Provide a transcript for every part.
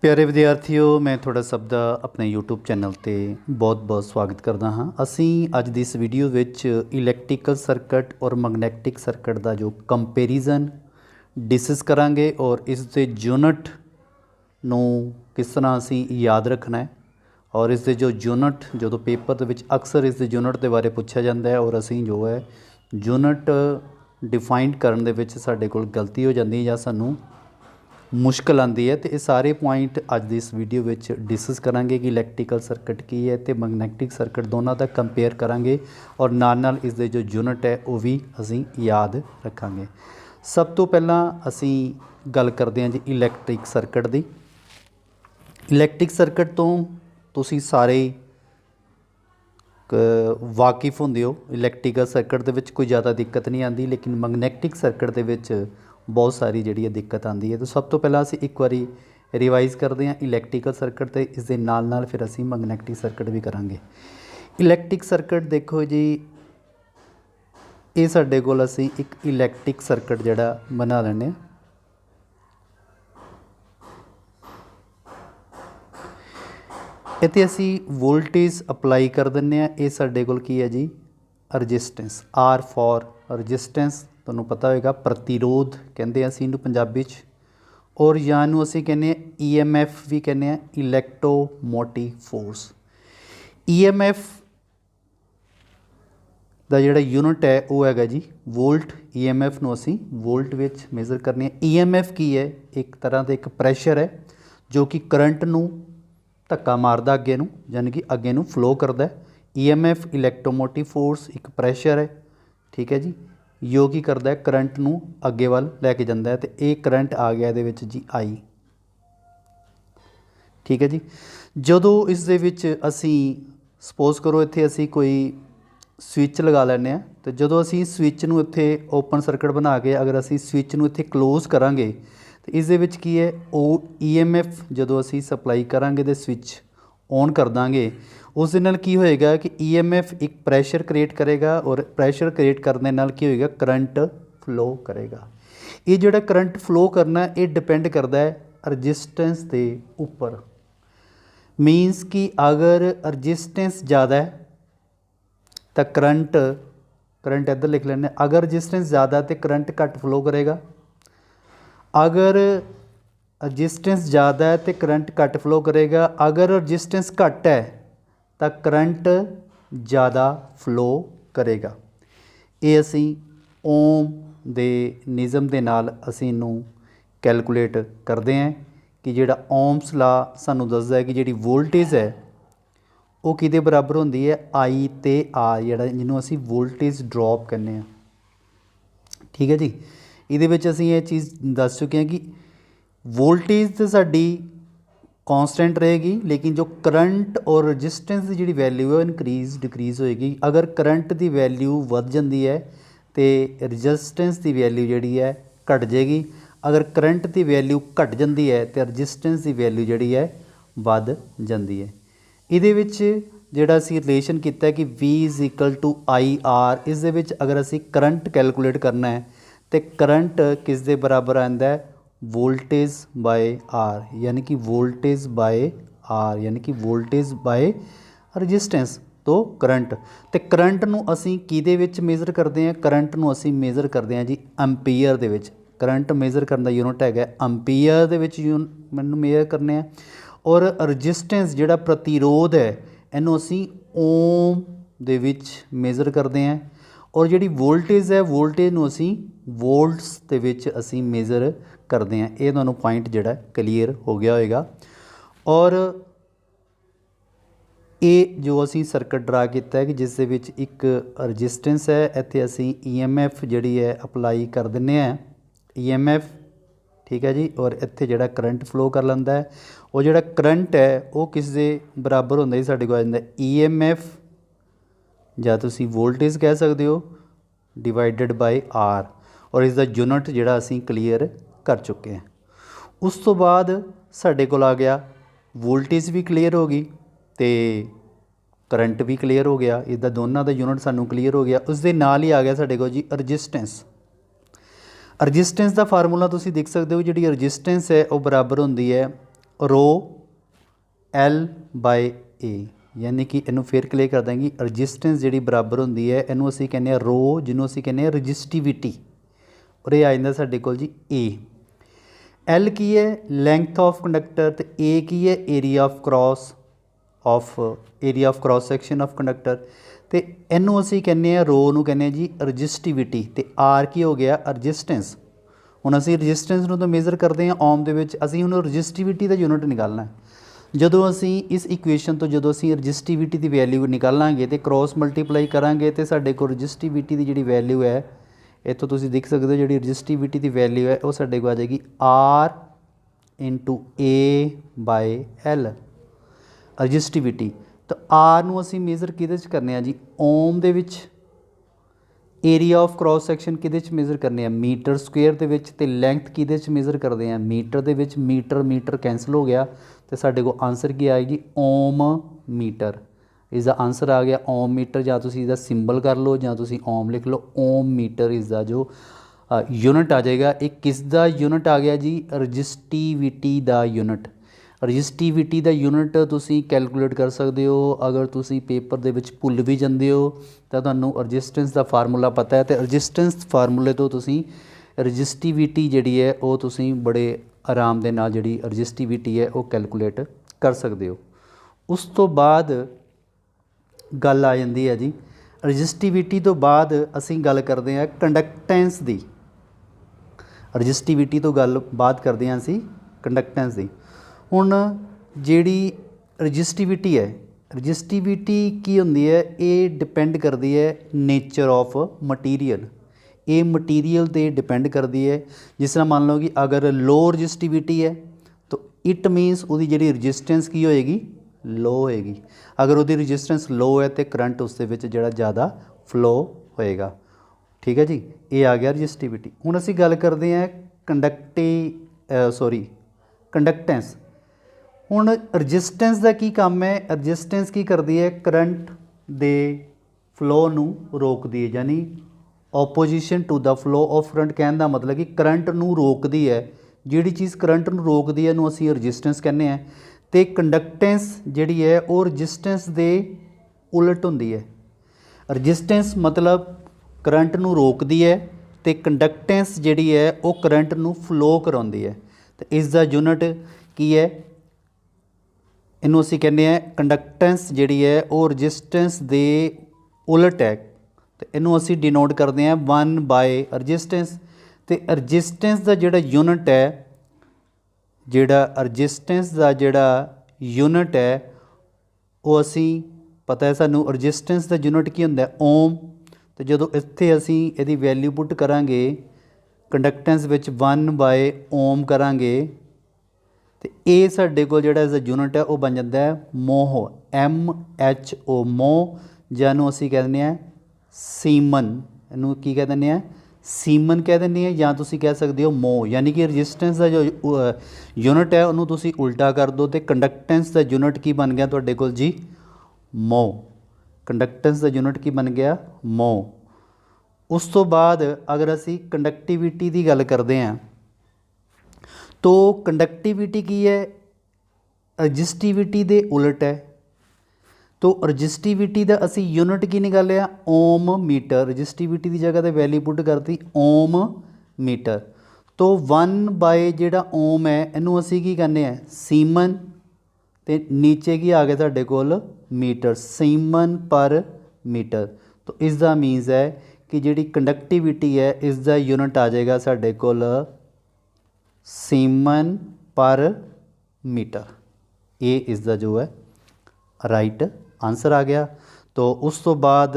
प्यारे विद्यार्थियों, मैं थोड़ा सब दा अपने यूट्यूब चैनल ते बहुत बहुत स्वागत करता हाँ। असी अज दी इस वीडियो विच इलैक्ट्रिकल सर्किट और मैगनैटिक सर्किट का जो कंपैरिजन डिस्कस करांगे और इस दे यूनिट नूं किस तरह असी याद रखना है और इस दे जो यूनिट जो पेपर दे विच अक्सर इस दे यूनिट के बारे पूछा जाता है और असी जो है यूनिट डिफाइन करन दे विच साडे कोल गलती हो जाती है या सानू मुश्किल आती है। तो ये सारे पॉइंट अज की इस वीडियो में डिस्कस करांगे कि इलैक्ट्रिकल सर्किट की है तो मैगनैटिक सर्किट दोनों का कंपेयर करांगे और नाल इस दे जो यूनिट है वो भी असी याद रखांगे। सब तो पहला असी गल करते हैं जी इलैक्ट्रिक सर्किट की। इलैक्ट्रिक सर्किट तो तुसी सारे वाकिफ होंदे हो। इलैक्ट्रिकल सर्किट दे विच कोई ज़्यादा दिक्कत नहीं आती, लेकिन मैगनैटिक सर्किट दे विच बहुत सारी जी दिक्कत आती है। तो सब तो पहला असी एक बारी रिवाइज़ करते हैं इलैक्ट्रिकल सर्किट तो इस दे नाल फिर असी मैगनैटिक सर्किट भी करांगे। इलैक्ट्रिक सर्किट देखो जी, ये साडे कोल असी एक इलैक्ट्रिक सर्किट जिहड़ा बना लैंदे हां। इत्थे असी वोल्टेज अपलाई कर दिंदे हां। ये साडे कोल की है जी रजिस्टेंस, आर फॉर रजिस्टेंस तुहानूं पता होएगा, प्रतिरोध कहते हैं असीं इहनूं पंजाबी च, और जां इहनूं असीं कहने EMF भी कहने इलैक्ट्रोमोटिव फोर्स। EMF दा जिहड़ा यूनिट है वो हैगा जी वोल्ट। EMF नूं असीं वोल्ट विच मेजर करने। EMF की है, एक तरह का एक प्रैशर है जो कि करंट नूं धक्का मारदा अगे नूं, यानी कि अगे नूं फ्लो करदा है। EMF इलैक्ट्रोमोटिव फोर्स एक प्रैशर है, ठीक है जी, जो की करता है करंट नूं अगे वाल लैके जाता है। तो ये करंट आ गया ये जी आई, ठीक है जी। जदों इस दे विच असी सपोज करो इत्थे असी कोई स्विच लगा लैंदे आ, तो जदों असी स्विच नूं इत्थे ओपन सर्किट बना के अगर असी स्विच नूं इत्थे क्लोज करांगे तो इस दे विच की है ओ EMF जदों असी सप्लाई करांगे तो स्विच ऑन कर देंगे, उस दे नाल की होएगा कि EMF एक प्रैशर क्रिएट करेगा और प्रैशर क्रिएट करने नाल की होएगा करंट फ्लो करेगा। ये जोड़ा करंट फ्लो करना ये डिपेंड करता है रजिस्टेंस के उपर। मीनस कि अगर रजिस्टेंस ज़्यादा है तो करंट इधर लिख लें, अगर रजिस्टेंस ज़्यादा तो करंट घट फ्लो करेगा, अगर रजिस्टेंस ज़्यादा है तो करंट घट फ्लो करेगा, अगर रजिस्टेंस घट है तो करंट ज़्यादा फ्लो करेगा। ये असी ओम दे निज़म दे नाल असी इनू कैलकुलेट करते हैं कि जिहड़ा ओम्स ला सानू दसदा है कि जिहड़ी वोल्टेज है वो किहदे बराबर होंदी है, आई ते आर, जिहड़ा जिन्हों असी वोल्टेज ड्रॉप कहने हैं, ठीक है जी। इहदे विच असी ये चीज़ दस चुके हैं कि वोल्टेज तो साडी कॉन्सटेंट रहेगी, लेकिन जो करंट और रजिस्टेंस की जी वैल्यू है इनक्रीज डिक्रीज़ होएगी। अगर करंट की वैल्यू वध जाती है तो रजिस्टेंस की वैल्यू जी है घट जाएगी, अगर करंट की वैल्यू घट जाती है तो रजिस्टेंस की वैल्यू जी है वध जाती है। इहदे विच जिहड़ा असीं रिलेशन किया कि V=IR, इस दे विच अगर असीं करंट कैलकुलेट करना है तो करंट किस दे बराबर आंदा है, वोल्टेज बाय आर, यानी कि वोल्टेज बाय आर, यानी कि वोल्टेज बाय रजिस्टेंस तो करंट। तो करंट नूं असीं किहदे विच मेजर करते हैं, करंट नूं असीं मेजर करते हैं जी एंपीयर दे विच। करंट मेजर करने का यूनिट है एंपीयर दे विच मैनूं मेजर करने हैं, और रजिस्टेंस जिहड़ा प्रतिरोध है इनूं असीं ओम दे विच मेजर करते हैं, और जिहड़ी वोल्टेज है वोल्टेज नूं असीं वोल्ट्स दे विच असीं मेजर करते हैं। ये तुहानूं पॉइंट जिहड़ा क्लीयर हो गया होएगा। और ये जो असी सर्किट ड्रा किया है कि जिस दे विच एक रजिस्टेंस है, इत्थे असी EMF जिहड़ी है अपलाई कर दिंदे हैं, EMF, ठीक है जी, और इत्थे जिहड़ा करंट फ्लो कर लैंदा है, वो जिहड़ा करंट है वो किस दे बराबर हुंदा जी, साडे कोल आ जांदा EMF जां तुसीं वोल्टेज कह सकते हो डिवाइडेड बाय आर, और इसका यूनिट जिहड़ा असीं क्लीयर कर चुके हैं। उस तो बाद साडे कोल आ गया वोल्टेज भी क्लीयर हो गई तो करंट भी क्लीयर हो गया, इसका दोनों का यूनिट सानू क्लीयर हो गया। उस दे नाल ही आ गया साडे कोल जी रजिस्टेंस। रजिस्टेंस का फार्मूला तुसीं देख सकते हो, जिहड़ी रजिस्टेंस है वो बराबर होंदी है रो L बाय A, यानी कि इनू फिर क्लियर कर देंगे रजिस्टेंस जी बराबर होंगी है, इनू असी कहने रो जिन्हों असी कहने रजिस्टिविटी, और ये आ जाता साढ़े कोल जी A। L की है लेंथ ऑफ कंडक्टर, तो A की है area of cross section of conductor, तो इनू असी कहने रो नू कहने जी रजिस्टिविटी, तो R की हो गया रजिस्टेंस। हुण असी रजिस्टेंस नू तो मेजर करते हैं ओम दे विच, असी हुण रजिस्टिविटी का यूनिट निकालना है। जदों असी इस इक्वेशन तो जदों असी रजिस्टिविटी की वैल्यू निकालांगे तो क्रॉस मल्टीप्लाई करांगे तो साडे कोल रजिस्टिविटी की जिहड़ी वैल्यू है, इत्थों तुसीं देख सकते हो जिहड़ी रजिस्टिविटी की वैल्यू है वो साडे कोल आ जाएगी R into A by L resistivity. तो R नू असी मेजर किहदे च करने जी ओम दे विच, एरिया ऑफ क्रॉस सैक्शन किहदे च मेजर करने मीटर स्क्वेयर दे विच, ते लेंथ किहदे च मेजर करते हैं मीटर दे विच। मीटर मीटर कैंसल हो गया तो साडे को आंसर की आएगी ओम मीटर। इसका आंसर आ गया ओम मीटर, जां तुसीं इसदा सिंबल कर लो जां तुसीं ओम लिख लो। ओम मीटर इसका जो यूनिट आ जाएगा। एक किस दा यूनिट आ गया जी रजिस्टिविटी दा यूनिट। रजिस्टिविटी दा यूनिट तुसीं कैलकुलेट कर सकते हो, अगर तुसीं पेपर दे विच भुल भी जाते हो तो तुहानूं रजिस्टेंस का फार्मूला पता है, तो रजिस्टेंस फार्मूले तो तुसीं रजिस्टिविटी जिहड़ी है वो तुसीं बड़े आराम दे नाल जिहड़ी रजिस्टिविटी है वो कैलकुलेट कर सकते हो। उस तो बाद गल आ जाती है जी रजिस्टिविटी तो बाद असीं गल करते हैं कंडक्टेंस की। रजिस्टिविटी तो गल बात करते हैं असीं कंडक्टेंस की। हुण जिहड़ी रजिस्टिविटी है, रजिस्टिविटी की होंदी है, ये डिपेंड करती है नेचर ऑफ मटीरियल, ये मटीरियल ते डिपेंड करती है। जिस तरह मान लो कि अगर लो रजिस्टिविटी है तो इट मीनस उसकी जिहड़ी रजिस्टेंस की होएगी लो होएगी। अगर उसकी रजिस्टेंस लो है तो करंट उस दे विच जिहड़ा ज़्यादा फ्लो होएगा। ठीक है जी, ये आ गया रजिस्टिविटी। हुण असीं गल करते हैं कंडक्टेंस। हुण रजिस्टेंस का की काम है, रजिस्टेंस की करती है करंट दे फ्लो नू रोकती है, यानी opposition to the flow of current. कहने का मतलब कि करंट नू रोकती है, जिहड़ी चीज़ करंट नू रोकती है नू असीं रजिस्टेंस कहने हैं। तो कंडक्टेंस जिहड़ी है वो रजिस्टेंस दे उलट होंदी है। रजिस्टेंस मतलब करंट नू रोकती है, तो कंडक्टेंस जिहड़ी है वो करंट नू फ्लो कराउंदी है। तो इसका यूनिट की है, इनू असीं कहने हैं कंडक्टेंस जिहड़ी है वो रजिस्टेंस दे उलट है। तो इनू असीं डिनोट करते हैं 1 बाय रजिस्टेंस। तो रजिस्टेंस का जिहड़ा यूनिट है, जिहड़ा रजिस्टेंस का जिहड़ा यूनिट है वो असीं पता है सानू रजिस्टेंस का यूनिट की हुंदा है ओम। तो जदों इत्थे असीं इहदी वैल्यू पुट करांगे कंडक्टेंस विच 1 बाय ओम करांगे तो ये साडे कोल जिहड़ा इसदा यूनिट है वो बन जाता है मोह, MHO मोह, जिन्हों असीं कह दिंदे हैं सीमन। इनू की कह दिंदे हैं सीमन कह दिंदे हैं, या तुसीं कह सकते हो मोह। यानी कि रजिस्टेंस का जो यूनिट है उन्होंने तुसीं उल्टा कर दो तो कंडक्टेंस का यूनिट की बन गया तुहाडे कोल जी मोह। कंडक्टेंस का यूनिट की बन गया मोह। उस तो बाद अगर असीं कंडक्टिविटी की गल करते हैं तो कंडक्टिविटी की है रजिस्टिविटी दे उलट है। तो रजिस्टिविटी का असी यूनिट की निकालिया ओम मीटर। रजिस्टिविटी की जगह तो वैल्यू पुट करती ओम मीटर। तो 1 बाय जिहड़ा ओम है इनू असी की कहने हैं सीमन, तो नीचे की आ गया साडे कोल मीटर, सीमन पर मीटर। तो इसका मीनस है कि जिहड़ी कंडक्टिविटी है इसका यूनिट आ जाएगा साडे कोल सीमन पर मीटर। ये इसका जो है राइट आंसर आ गया। तो उस तो बाद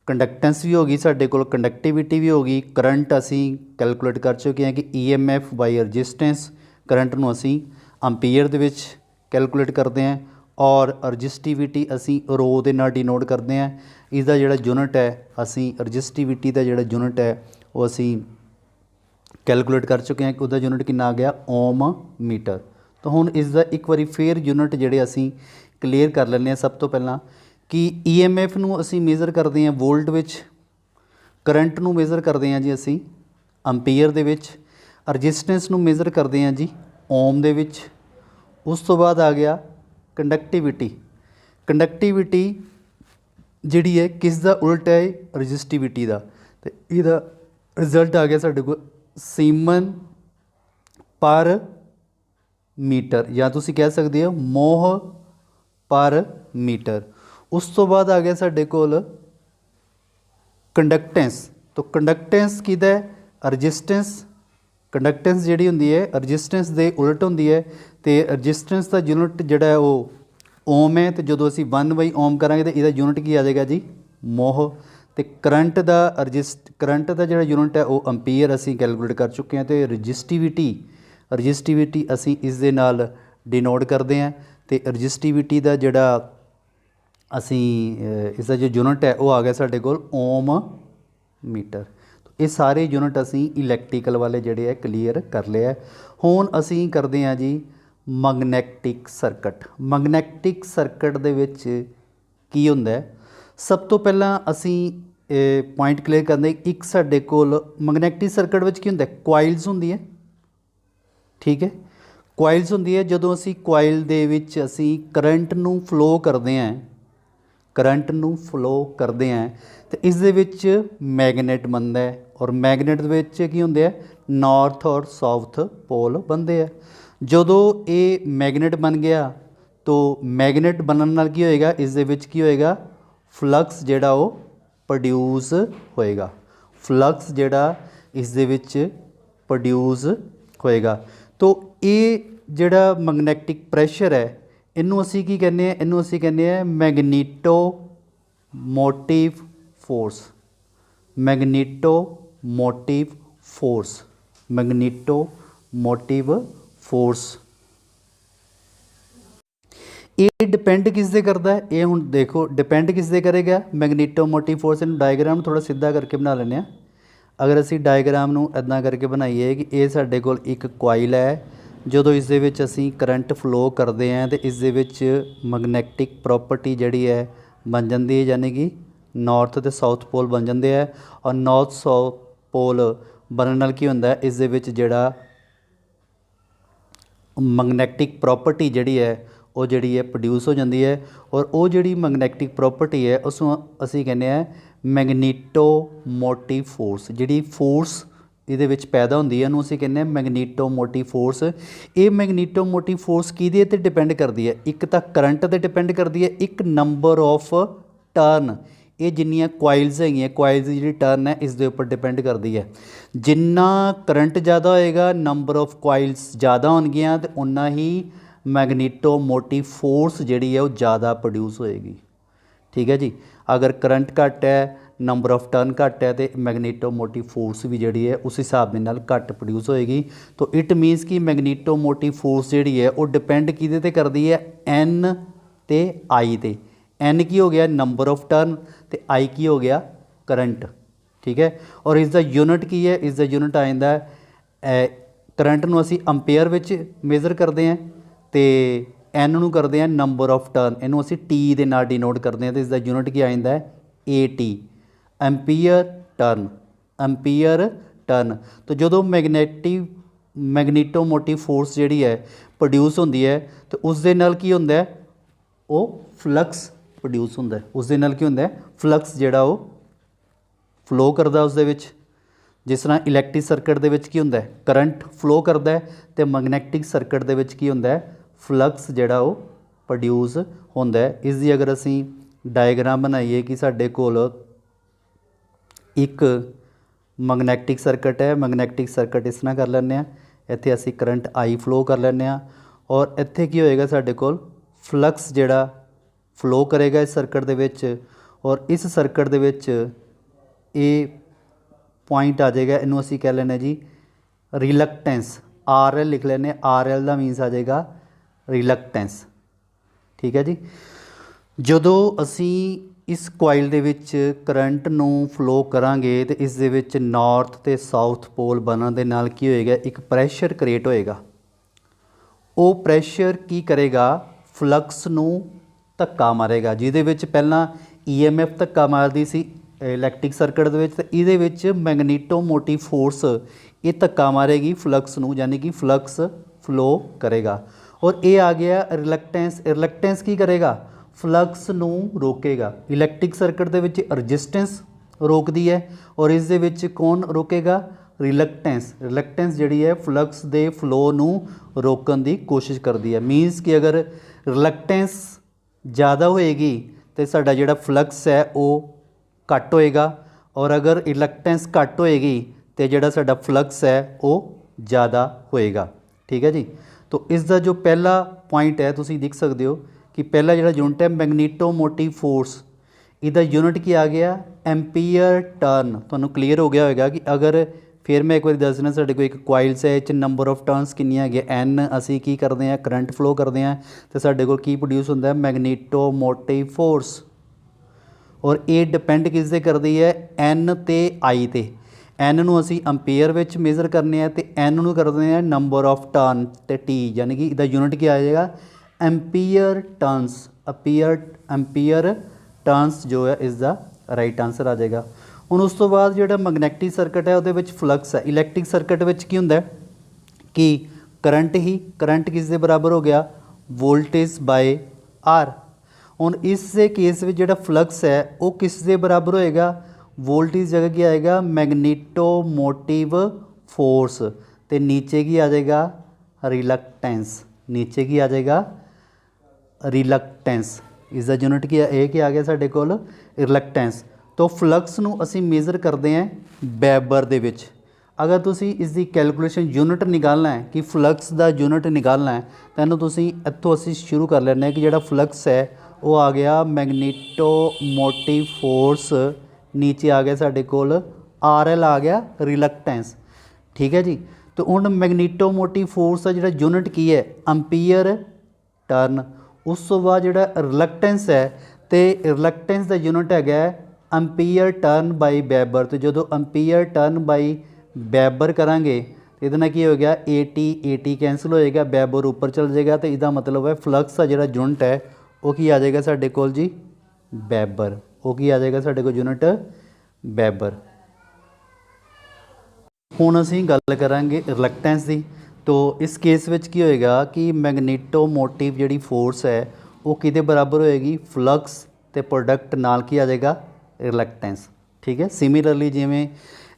कंडक्टेंस भी होगी साडे कोल, कंडक्टिविटी भी होगी, करंट असी कैलकुलेट कर चुके हैं कि EMF बाई रजिस्टेंस। करंट नूं असी अंपीयर दे विच कैलकुलेट करते हैं और रजिस्टिविटी असी रो दे नाल डिनोट करते हैं। इसका जिहड़ा यूनिट है असी रजिस्टिविटी का जिहड़ा यूनिट है वो असी कैलकुलेट कर चुके हैं कि उसका यूनिट कितना आ गया ओम मीटर। तो हुण इसका एक बारी फिर यूनिट जिहड़े असी क्लीयर कर लैंदे हैं। सब तो पहला कि EMF नूं असी मेजर करते हैं वोल्ट विच, करंट नूं मेजर करते हैं जी असी अंपीयर दे विच, रजिस्टेंस नूं मेजर करते हैं जी ओम दे विच, उस तो बाद आ गया कंडक्टिविटी। कंडक्टिविटी जिहड़ी है किस दा उल्टा है, रजिस्टिविटी का। तो इहदा रिजल्ट आ गया साडे कोल सीमन पर मीटर, या तुसीं कह सकदे हो मोह पर मीटर। उस तो बाद आ गया साडे कोल कंडक्टेंस। तो कंडक्टेंस किहदा है, रजिस्टेंस। कंडक्टेंस जिहड़ी हुंदी है रजिस्टेंस दे उलट हुंदी है, तो रजिस्टेंस का यूनिट जिहड़ा है वो ओम है। तो जो असीं 1/ओम करांगे तो इहदा यूनिट की आ जाएगा जी, मोह। तो करंट का जिहड़ा यूनिट है वो अंपीयर असीं कैलकुलेट कर चुके हैं। तो रजिस्टिविटी असीं इस दे नाल डिनोट करते हैं। तो रजिस्टिविटी का जिहड़ा असीं इसका जो यूनिट है वो आ गया साडे कोल ओम मीटर। तो ये सारे यूनिट असीं इलैक्ट्रिकल वाले जिहड़े है क्लीयर कर लिया। हुण असीं करदे हां जी मैगनैटिक सर्किट। मैगनैटिक सर्किट दे विच की हुंदा है, सब तो पहलां असीं पॉइंट क्लीयर करदे। एक साडे कोल मैगनैटिक सर्किट विच की हुंदा है, कॉइल्स हुंदी है, ठीक है। कॉइल्स हुंदी है, जदों असीं कॉइल दे विच असीं करंट नूं फ्लो करदे हैं, करंट नूं फ्लो करदे हैं तो इस दे विच मैगनेट बनदा है। और मैगनेट दे विच की हुंदे है, नॉर्थ और साउथ पोल बनते हैं। जदों ये मैगनेट बन गया तो मैगनेट बनने नाल की होएगा, इस दे विच की होएगा, फ्लक्स जिहड़ा वो प्रोड्यूस होएगा। फ्लक्स जिहड़ा इस दे विच प्रोड्यूस होएगा। तो ये जिहड़ा मैगनैटिक प्रैशर है इनू असी की कहने, इनू असी कहने magneto motive force. Magneto motive force, magneto motive force. ये डिपेंड किस दे करता है, ये हुण देखो डिपेंड किस दे करेगा, मैगनीटो मोटिव फोर्स। इन डायग्राम थोड़ा सीधा करके बना लेने। अगर असी डायग्राम नूं इदां करके बनाइए कि ये साडे कोल एक कॉइल है, जदों इस दे विच असीं करंट फ्लो करते हैं तो इस दे विच मैगनैटिक प्रॉपर्टी जिहड़ी है बन जाती है, यानी कि नॉर्थ ते साउथ पोल बन जाते हैं। और नॉर्थ साउथ पोल बनने नाल की हुंदा है, इस दे विच जिहड़ा मैगनैटिक प्रॉपर्टी जिहड़ी है वो जिहड़ी है प्रोड्यूस हो जाती है। और वो जिहड़ी मैगनैटिक प्रॉपर्टी है उसनूं असीं कहने मैगनीटो मोटिव फोर्स। जिहड़ी फोर्स इहदे विच पैदा हुंदी है उहनूं असीं कहने मैगनीटो मोटिव फोर्स। ये मैगनीटो मोटिव फोर्स किहदे ते डिपेंड करदी है, एक तां करंट ते डिपेंड करदी है, एक नंबर ऑफ टर्न। ये जिन्नियां कॉइल्स हैगियां, कॉइल्स की जिहड़ी टर्न है इस दे उपर डिपेंड करदी है। जिन्ना करंट ज़्यादा होएगा, नंबर ऑफ कॉइल्स ज़्यादा होणगियां ते उन्ना ही मैगनीटो मोटिव फोर्स जिहड़ी है वो ज़्यादा प्रोड्यूस होएगी, ठीक है जी। अगर करंट घट है, नंबर ऑफ टर्न घट है तो मैगनीटो मोटिव फोर्स भी जिहड़ी है उस हिसाब दे नाल घट प्रोड्यूस होएगी। तो इट मीनस कि मैगनीटो मोटिव फोर्स जिहड़ी है वो डिपेंड किहदे ते करदी है, एन ते आई ते। एन की हो गया नंबर ऑफ टर्न, तो आई की हो गया करंट, ठीक है। और इसका यूनिट की है, इसका यूनिट आ जाता है करंट नूं असीं अंपेयर विच मेजर करते हैं, तो एन नूं करते हैं नंबर ऑफ टर्न, इनू असीं टी दे नाल डिनोट करते हैं। तो इसका यूनिट की आ जाता है A T, ampere turn, ampere turn. तो जो मैगनीटो मोटिव फोर्स जिहड़ी है प्रोड्यूस होंदी है तो उस दे नाल की हुंदा है, वो फ्लक्स प्रोड्यूस होंदा है। उस दे नाल की हुंदा है, फ्लक्स जिहड़ा वो फ्लो करदा उस दे विच। जिस तरह इलैक्ट्रिक सर्किट दे विच की हुंदा है, करंट फ्लो करदा है, तो मैगनैटिक सर्किट दे विच की हुंदा है, फ्लक्स जिहड़ा वो प्रोड्यूस होंदा है। इस दी अगर असीं डायग्राम बनाइए कि साडे कोल एक मैगनैटिक सर्किट है, मैगनैटिक सर्किट इस तरह कर लैंदे आ, इत्थे असीं करंट आई फ्लो कर लैंदे आ, और इत्थे की होएगा साडे कोल फ्लक्स जिहड़ा फ्लो करेगा इस सर्किट दे विच। और इस सर्किट दे विच ये पॉइंट आ जाएगा, इनू असीं कह लैंदे जी रिलकटेंस, आर एल लिख लैंदे, आर एल का मीनस आ जाएगा रिलकटेंस, ठीक है जी। जदों असीं इस कॉइल दे विच करंट नूं फ्लो करांगे तो इस दे विच नॉर्थ ते साउथ पोल बनने दे नाल की होएगा, एक प्रैशर क्रिएट होएगा। वो प्रैशर की करेगा, फ्लक्स नूं धक्का मारेगा, जिहदे विच पहलां EMF धक्का मारदी सी इलैक्ट्रिक सर्किट दे विच, ते इहदे विच मैगनीटो मोटिव फोर्स ये धक्का मारेगी फ्लक्स नूं, यानी कि फ्लक्स फ्लो करेगा। और ये आ गया रिलैक्टेंस। रिलैक्टेंस की करेगा, फ्लक्स नू रोकेगा। इलैक्ट्रिक सर्किट दे विच रजिस्टेंस रोकदी है और इस दे विच कौन रोकेगा, रिलैक्टेंस। रिलैक्टेंस जिहड़ी है फ्लक्स दे फ्लो नू रोकण दी कोशिश करदी है। मीनस कि अगर रिलैक्टेंस ज़्यादा होएगी तो साडा जिहड़ा फ्लक्स है वो घट होएगा, और अगर रिलैक्टेंस घट होएगी तो जिहड़ा साडा फ्लक्स है वो ज़्यादा होएगा। ठीक है जी। तो इसका जो पहला पॉइंट है तुसीं देख सकते हो कि पहला जिहड़ा यूनिट है मैगनीटोमोटिव फोर्स, इसका यूनिट की आ गया एम्पीयर टर्न। तुहानूं क्लीयर हो गया होगा कि अगर फिर मैं एक बार दस देना, साडे कोल एक कोइल्स है, इस नंबर ऑफ टर्नस कितनी है एन, असी की करते हैं करंट फ्लो करते हैं तो साडे कोल की प्रोड्यूस होंदा है मैगनीटोमोटिव फोर्स। और ये डिपेंड किस दे करदी है, एन ते आई ते। एन नूं असी अंपेयर विच मेजर करने हैं तो एन नूं करते हैं नंबर ऑफ टर्न ते टी, यानी कि इसका यूनिट क्या आ जाएगा, एम्पीयर टर्नस। एम्पीयर टर्नस जो है इसका राइट आंसर आ जाएगा। हुण उस तो बाद जिहड़ा मैगनैटिक सर्किट है उहदे विच फ्लक्स है। इलैक्ट्रिक सर्किट विच की हुंदा है कि करंट किस दे बराबर हो गया, वोल्टेज बाय आर। हुण इस केस में जिहड़ा फ्लक्स है वो किस दे बराबर होएगा, वोल्टेज जगह की आएगा मैगनीटोमोटिव फोर्स, तो नीचे की आ जाएगा रिलक्टेंस। नीचे की आ जाएगा रिलक्टेंस। इसका यूनिट की है, क्या आ गया साडे कोल, रिलक्टेंस। तो फ्लक्स नूं असीं मेजर करते हैं वेबर दे विच। अगर तुसीं इसकी कैलकुलेशन यूनिट निकालना है कि फ्लक्स का यूनिट निकालना है तो इन्हूं तुसीं इत्थों असीं शुरू कर लैंदे कि जिहड़ा फ्लक्स है वो आ गया मैगनीटोमोटिव फोर्स, नीचे आ गया साडे कोल आर एल आ गया रिलक्टेंस। ठीक है जी। तो हुण मैगनीटोमोटिव फोर्स का जिहड़ा यूनिट की है अंपीयर टर्न। उस तो बाद जिहड़ा रिलक्टेंस है तो रिलक्टेंस का यूनिट है अंपीयर टर्न बाई वेबर। तो जो अंपीयर टर्न बाई वेबर करांगे तो ये की हो गया, ए टी कैंसल हो जाएगा, वेबर ऊपर चल जाएगा। तो इसका मतलब है फ्लक्स का जिहड़ा यूनिट है वो की आ जाएगा साडे कोल जी, वेबर। वो की आ जाएगा साडे कोल यूनिट वेबर। हुण असीं गल करांगे रिलक्टेंस की। तो इस केस विच की होएगा कि मैगनीटोमोटिव जिहड़ी फोर्स है वो किहदे बराबर होएगी, फ्लक्स ते प्रोडक्ट नाल की आ जाएगा रिलक्टेंस। ठीक है। सिमिलरली जिवें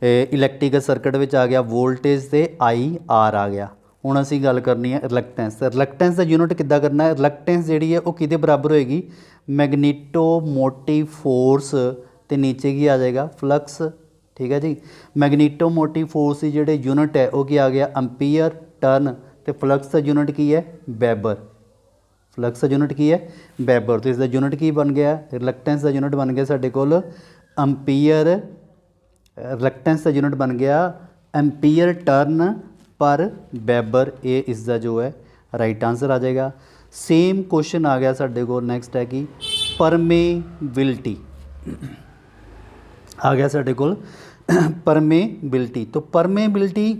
इलैक्ट्रिकल सर्किट विच आ गया वोल्टेज ते आई आर आ गया। हुण असीं गल करनी है रिलक्टेंस। रिलक्टेंस का यूनिट किद्दां करना है, रिलक्टेंस जिहड़ी है वो किहदे बराबर होएगी, मैगनीटोमोटिव फोर्स ते नीचे की आ जाएगा फ्लक्स। ठीक है जी। मैगनीटोमोटिव फोर्स की जिहड़े यूनिट है वो क्या आ गया, अंपीयर टर्न, तो फ्लक्स का यूनिट की है वेबर। फ्लक्स का यूनिट की है वेबर। तो इसका यूनिट की बन गया, रिलक्टेंस का यूनिट बन गया साडे कोल अंपीयर। रिलक्टेंस का यूनिट बन गया एम्पीयर टर्न पर वेबर। ये इसका जो है राइट आंसर आ जाएगा। सेम क्वेश्चन आ गया साडे कोल नैक्सट है कि परमेबिलिटी आ गया साडे कोल परमेबिलिटी। तो परमेबिलिटी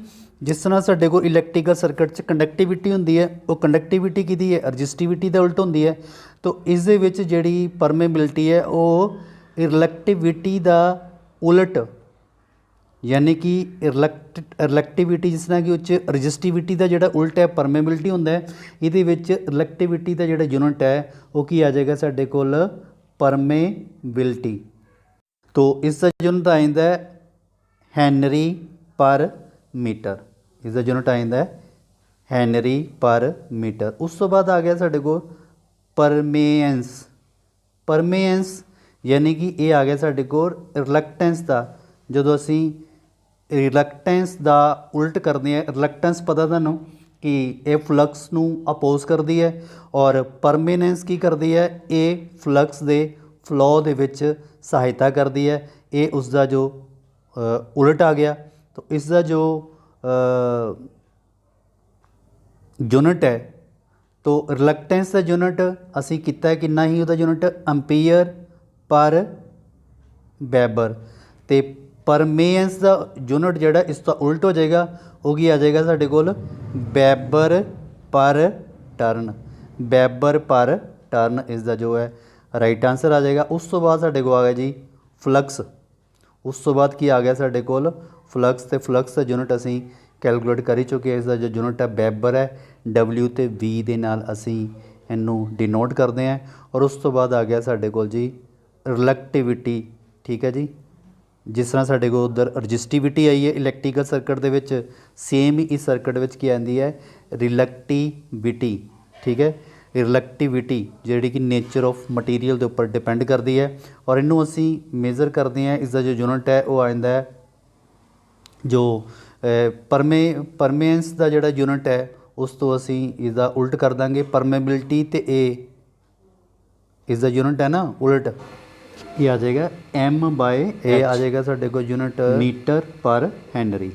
जिस तरह साडे कोल इलैक्ट्रिकल सर्किट च कंडक्टिविटी हुंदी है वो कंडक्टिविटी किहदी है, रजिस्टिविटी दे उल्ट हुंदी है। तो इस दे विच जिहड़ी परमेबिलिटी है वो रिलैक्टिविटी दा उलट, यानी कि रिलैक्टिविटी जिस तरह कि उच रजिस्टिविटी का जिहड़ा उल्ट है परमेबिलिटी हुंदा है, इहदे विच रिलैक्टिविटी का जिहड़ा यूनिट है वो की आ जाएगा साडे कोल परमेबिलिटी। तो इसका यूनिट आ जाता है हैनरी पर मीटर। इसका यूनिट आ जाता है हैनरी पर मीटर। उस तो बाद आ गया साडे कोल परमेएंस। परमेएंस यानी कि ये आ गया साडे कोल रिलक्टेंस का। जो असी रिलक्टेंस का उल्ट करते हैं, रिलक्टेंस पता तुहानूं कि ये फ्लक्स नूं अपोज करती है और परमेनेंस की करती है, ये फ्लक्स के फ्लो दे विच सहायता करती है। ये उसका जो उलट आ गया। तो इसका जो यूनिट है, तो रिलक्टेंस का यूनिट असी कितना कितना ही उसका यूनिट अंपीयर पर वेबर। तो परमेएंस का यूनिट जोड़ा इसका उल्ट हो जाएगा, वो की आ जाएगा साडे कोल weber per turn. Weber per turn इसका जो है राइट आंसर आ जाएगा। उस तो बाद साडे को आ गया जी फ्लक्स। उस तो बाद की आ गया साडे कोल फ्लक्स। तो फ्लक्स का यूनिट असी ਕੈਲਕੂਲੇਟ ਕਰ ਹੀ ਚੁੱਕੇ ਹਾਂ। ਇਸ ਦਾ ਜੋ ਯੂਨਿਟ ਹੈ ਵੈਬਰ ਹੈ। W ਤੇ V ਦੇ ਨਾਲ ਅਸੀਂ ਇਹਨੂੰ ਡਿਨੋਟ ਕਰਦੇ ਹਾਂ। ਔਰ ਉਸ ਤੋਂ ਬਾਅਦ ਆ ਗਿਆ ਸਾਡੇ ਕੋਲ ਜੀ ਰਿਲੈਕਟਿਵਿਟੀ। ਠੀਕ ਹੈ ਜੀ, ਜਿਸ ਤਰ੍ਹਾਂ ਸਾਡੇ ਕੋਲ ਉੱਧਰ ਰਜਿਸਟਿਵਿਟੀ ਆਈ ਹੈ ਇਲੈਕਟ੍ਰੀਕਲ ਸਰਕਟ ਦੇ ਵਿੱਚ, ਸੇਮ ਹੀ ਇਸ ਸਰਕਟ ਵਿੱਚ ਕੀ ਆਉਂਦੀ ਹੈ ਰਿਲੈਕਟਿਵਿਟੀ। ਠੀਕ ਹੈ, ਰਿਲੈਕਟਿਵਿਟੀ ਜਿਹੜੀ ਕਿ ਨੇਚਰ ਆਫ ਮਟੀਰੀਅਲ ਦੇ ਉੱਪਰ ਡਿਪੈਂਡ ਕਰਦੀ ਹੈ। ਔਰ ਇਹਨੂੰ ਅਸੀਂ ਮੇਜ਼ਰ ਕਰਦੇ ਹਾਂ। ਇਸ ਦਾ ਜੋ ਯੂਨਿਟ ਹੈ ਉਹ ਆ ਜਾਂਦਾ ਹੈ ਜੋ ਪਰਮੇਐਂਸ ਦਾ ਜਿਹੜਾ ਯੂਨਿਟ ਹੈ ਉਸ ਤੋਂ ਅਸੀਂ ਇਸਦਾ ਉਲਟ ਕਰ ਦਾਂਗੇ। ਪਰਮੇਬਿਲਿਟੀ ਤੇ ਇਸ ਦਾ ਯੂਨਿਟ ਹੈ ਨਾ ਉਲਟ, ਇਹ ਆ ਜਾਏਗਾ M/A ਆ ਜਾਏਗਾ ਸਾਡੇ ਕੋਲ ਯੂਨਿਟ ਮੀਟਰ ਪਰ ਹੈਨਰੀ।